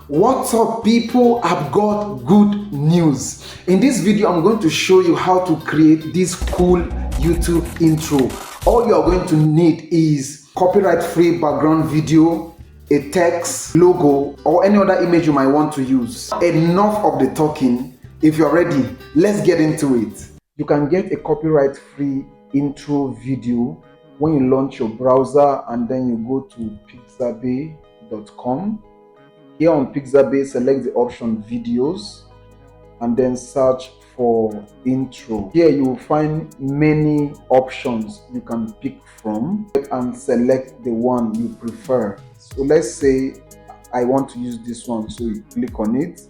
What's up, people? I've got good news. In this video, I'm going to show you how to create this cool YouTube intro. All you're going to need is copyright-free background video, a text, logo, or any other image you might want to use. Enough of the talking. If you're ready, let's get into it. You can get a copyright-free intro video when you launch your browser and then you go to pixabay.com. Here on Pixabay, select the option videos and then search for intro. Here you will find many options you can pick from and select the one you prefer. So let's say I want to use this one, so you click on it,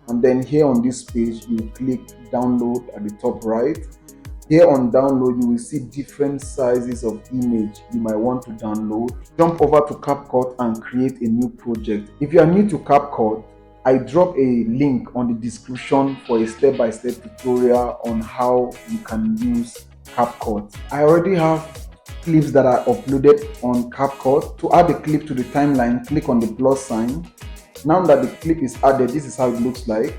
and then here on this page you click download at the top right. Here on download, you will see different sizes of image you might want to download. Jump over to CapCut and create a new project. If you are new to CapCut, I drop a link on the description for a step-by-step tutorial on how you can use CapCut. I already have clips that are uploaded on CapCut. To add a clip to the timeline, click on the plus sign. Now that the clip is added, this is how it looks like.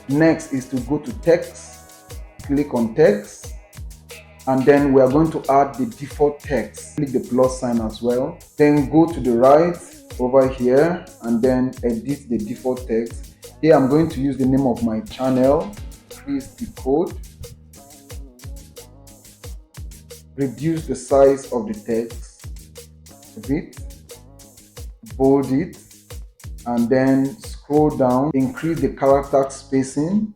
Next is to go to text, click on text, and then we are going to add the default text. Click the plus sign as well. Then go to the right over here and then edit the default text. Here I'm going to use the name of my channel, Decode. Reduce the size of the text a bit, bold it, and then scroll down, increase the character spacing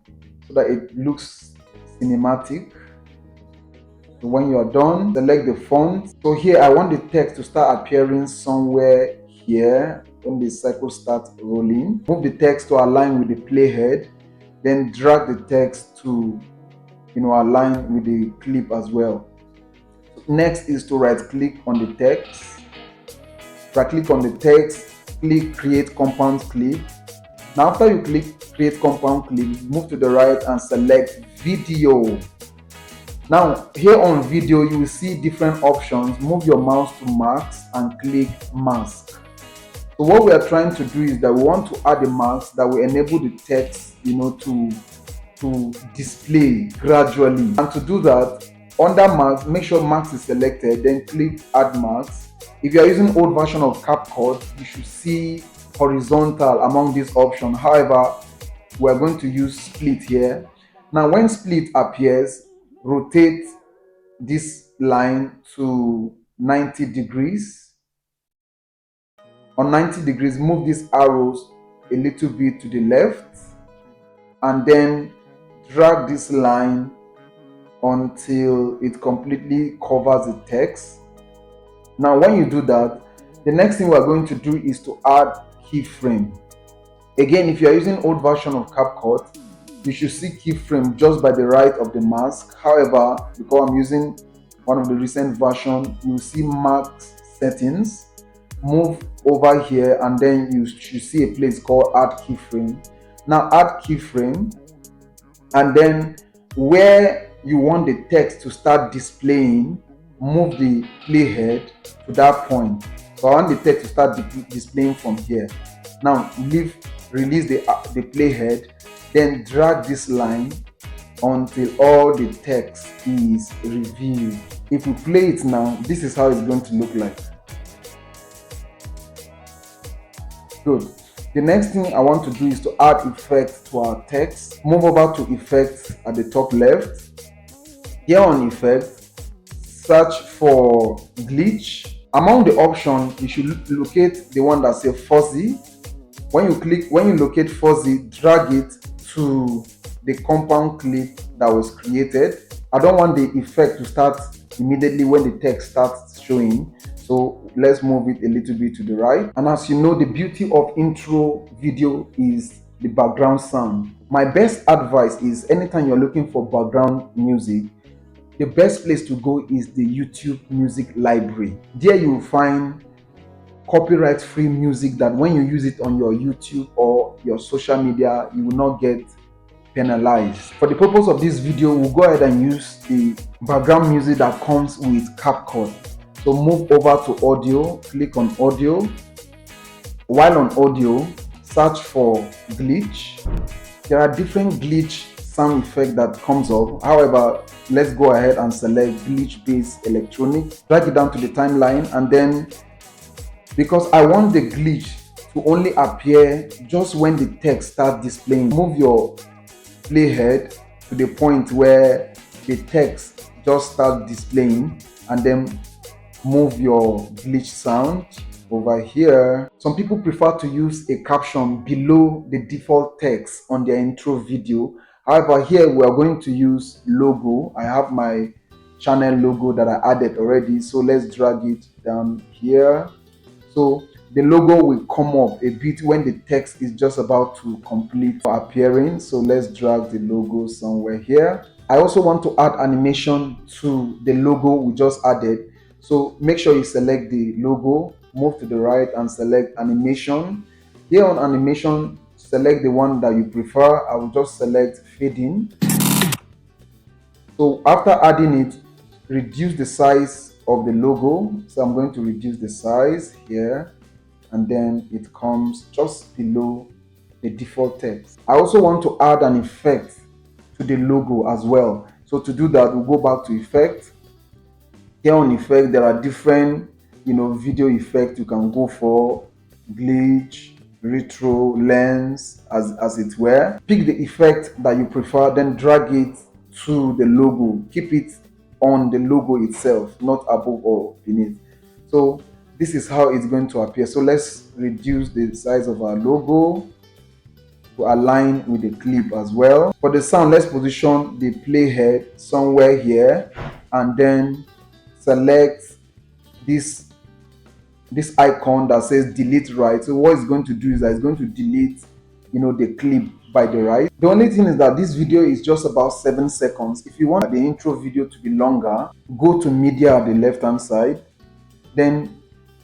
so that it looks cinematic. So when you are done, select the font. So here I want the text to start appearing somewhere here when the cycle starts rolling. Move the text to align with the playhead, then drag the text to align with the clip as well. Next is to right click on the text. Right click on the text, click create compound clip. Now after you click create compound clip, move to the right and select video. Now here on video you will see different options. Move your mouse to mask and click mask. So what we are trying to do is that we want to add a mask that will enable the text to display gradually. And to do that, under mask, make sure mask is selected, then click add mask. If you are using old version of CapCut, you should see horizontal among these options. However, we are going to use split here. Now when split appears, rotate this line to 90 degrees. On 90 degrees, move these arrows a little bit to the left and then drag this line until it completely covers the text. Now when you do that, the next thing we're going to do is to add keyframe. Again, if you are using old version of CapCut, you should see keyframe just by the right of the mask. However, because I'm using one of the recent version, you see mask settings. Move over here and then you should see a place called add keyframe. Now add keyframe, and then where you want the text to start displaying, move the playhead to that point. So I want the text to start displaying from here. Now release the playhead, then drag this line until all the text is revealed. If we play it now, this is how it's going to look like. Good. The next thing I want to do is to add effects to our text. Move over to effects at the top left. Here on effects, search for glitch. Among the options, you should locate the one that says fuzzy. When you locate fuzzy, drag it to the compound clip that was created. I don't want the effect to start immediately when the text starts showing, so let's move it a little bit to the right. And as you know, the beauty of intro video is the background sound. My best advice is anytime you're looking for background music, the best place to go is the YouTube music library. There you will find copyright-free music that when you use it on your YouTube or your social media, you will not get penalized. For the purpose of this video, we'll go ahead and use the background music that comes with CapCut. So move over to audio, click on audio, While on audio, search for glitch. There are different glitch sound effect that comes up. However, let's go ahead and select glitch based electronics. Drag it down to the timeline, and then because I want the glitch to only appear just when the text starts displaying, move your playhead to the point where the text just starts displaying, and then move your glitch sound over here. Some people prefer to use a caption below the default text on their intro video. However, here we are going to use logo. I have my channel logo that I added already, so let's drag it down here. So the logo will come up a bit when the text is just about to complete appearing. So let's drag the logo somewhere here. I also want to add animation to the logo we just added. So make sure you select the logo, move to the right and select animation. Here on animation, select the one that you prefer. I will just select fade in. So after adding it, reduce the size of the logo. So I'm going to reduce the size here, and then it comes just below the default text. I also want to add an effect to the logo as well. So to do that, we'll go back to effect. Here on effect, there are different video effects you can go for: glitch, retro, lens, as it were. Pick the effect that you prefer, then drag it to the logo. Keep it on the logo itself, not above or beneath. So this is how it's going to appear. So let's reduce the size of our logo to align with the clip as well. For the sound, let's position the playhead somewhere here, and then select this icon that says delete right. So what it's going to do is that it's going to delete the clip by the right. The only thing is that this video is just about 7 seconds. If you want the intro video to be longer, go to media at the left hand side, then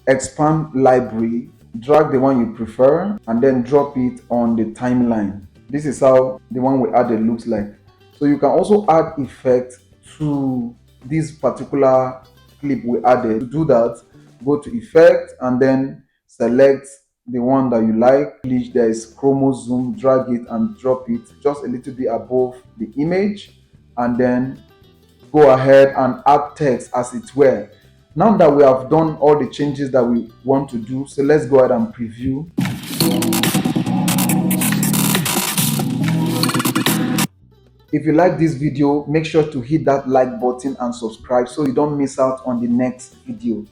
expand library, drag the one you prefer, and then drop it on the timeline. This is how the one we added looks like. So you can also add effect to this particular clip we added. To do that, go to effect and then select the one that you like. There is chroma zoom, drag it and drop it just a little bit above the image, and then go ahead and add text as it were. Now that we have done all the changes that we want to do, so let's go ahead and preview. If you like this video, make sure to hit that like button and subscribe so you don't miss out on the next video.